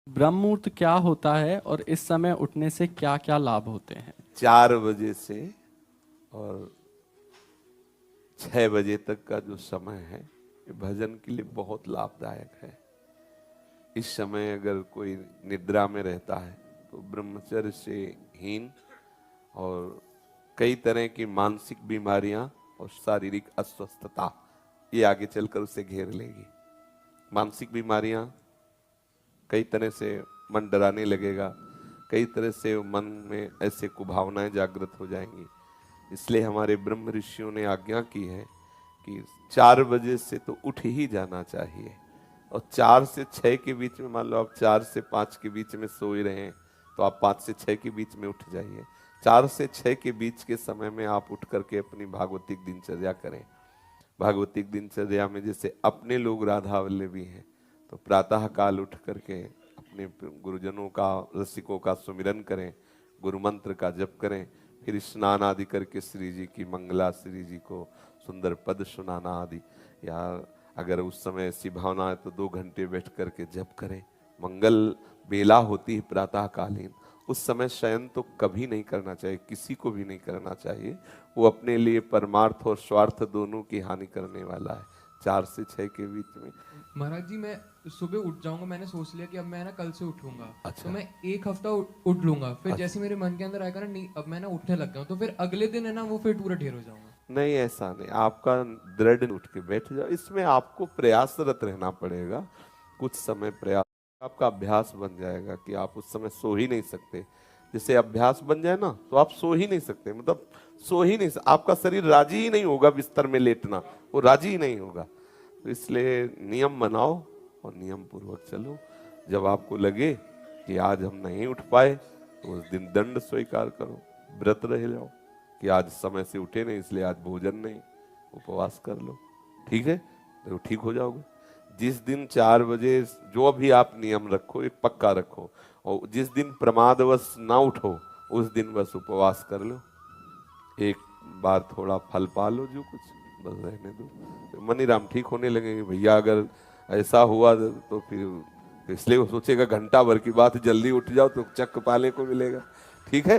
ब्रह्म मुहूर्त क्या होता है और इस समय उठने से क्या क्या लाभ होते हैं? 4 बजे से और 6 बजे तक का जो समय है ये भजन के लिए बहुत लाभदायक है। इस समय अगर कोई निद्रा में रहता है तो ब्रह्मचर्य से हीन और कई तरह की मानसिक बीमारियां और शारीरिक अस्वस्थता ये आगे चलकर उसे घेर लेगी। मानसिक बीमारियां, कई तरह से मन डराने लगेगा, कई तरह से मन में ऐसे कुभावनाएं जागृत हो जाएंगी। इसलिए हमारे ब्रह्म ऋषियों ने आज्ञा की है कि 4 बजे से तो उठ ही जाना चाहिए और 4 से 6 के बीच में, मान लो आप 4 से 5 के बीच में सो ही रहे हैं तो आप 5 से 6 के बीच में उठ जाइए। 4 से 6 के बीच के समय में आप उठ करके अपनी भागवतिक दिनचर्या करें। भागवतिक दिनचर्या में जैसे अपने लोग राधा वल्लभी हैं तो प्रातः काल उठ करके अपने गुरुजनों का, रसिकों का सुमिरन करें, गुरु मंत्र का जप करें, फिर स्नान आदि करके श्री जी की मंगला, श्री जी को सुंदर पद सुनाना आदि, या अगर उस समय ऐसी भावना है तो 2 घंटे बैठ करके जप करें। मंगल बेला होती है प्रातः कालीन, उस समय शयन तो कभी नहीं करना चाहिए, किसी को भी नहीं करना चाहिए। वो अपने लिए परमार्थ और स्वार्थ दोनों की हानि करने वाला है। 4 से 6 के बीच में। महाराज जी, मैं सुबह उठ जाऊंगा। मैंने सोच लिया कि अब मैं ना कल से उठूंगा। अच्छा। तो मैं एक हफ्ता उठ लूंगा, फिर अच्छा। जैसे मेरे मन के अंदर आएगा ना, नहीं अब मैं ना उठने लग गया हूँ, तो फिर अगले दिन है ना वो फिर पूरा ढेर हो जाऊंगा। नहीं, ऐसा नहीं, आपका दृढ़ उठ के बैठ जाओ। इसमें आपको प्रयासरत रहना पड़ेगा, कुछ समय प्रयास, आपका अभ्यास बन जाएगा कि आप उस समय सो ही नहीं सकते। जैसे अभ्यास बन जाए ना तो आप सो ही नहीं सकते, मतलब सो ही नहीं आपका शरीर राजी ही नहीं होगा बिस्तर में लेटना, वो राजी ही नहीं होगा। तो इसलिए नियम बनाओ और नियम पूर्वक चलो। जब आपको लगे कि आज हम नहीं उठ पाए तो उस दिन दंड स्वीकार करो, व्रत रह जाओ कि आज समय से उठे नहीं इसलिए आज भोजन नहीं, उपवास कर लो। ठीक है, तो ठीक हो जाओगे। जिस दिन 4 बजे जो भी आप नियम रखो एक पक्का रखो, और जिस दिन प्रमादवश ना उठो उस दिन बस उपवास कर लो, एक बार थोड़ा फल पा लो, जो कुछ बस रहने दो। तो मनीराम ठीक होने लगेंगे। भैया अगर ऐसा हुआ तो फिर इसलिए वो सोचेगा घंटा भर की बात, जल्दी उठ जाओ तो चक्क पाले को मिलेगा। ठीक है।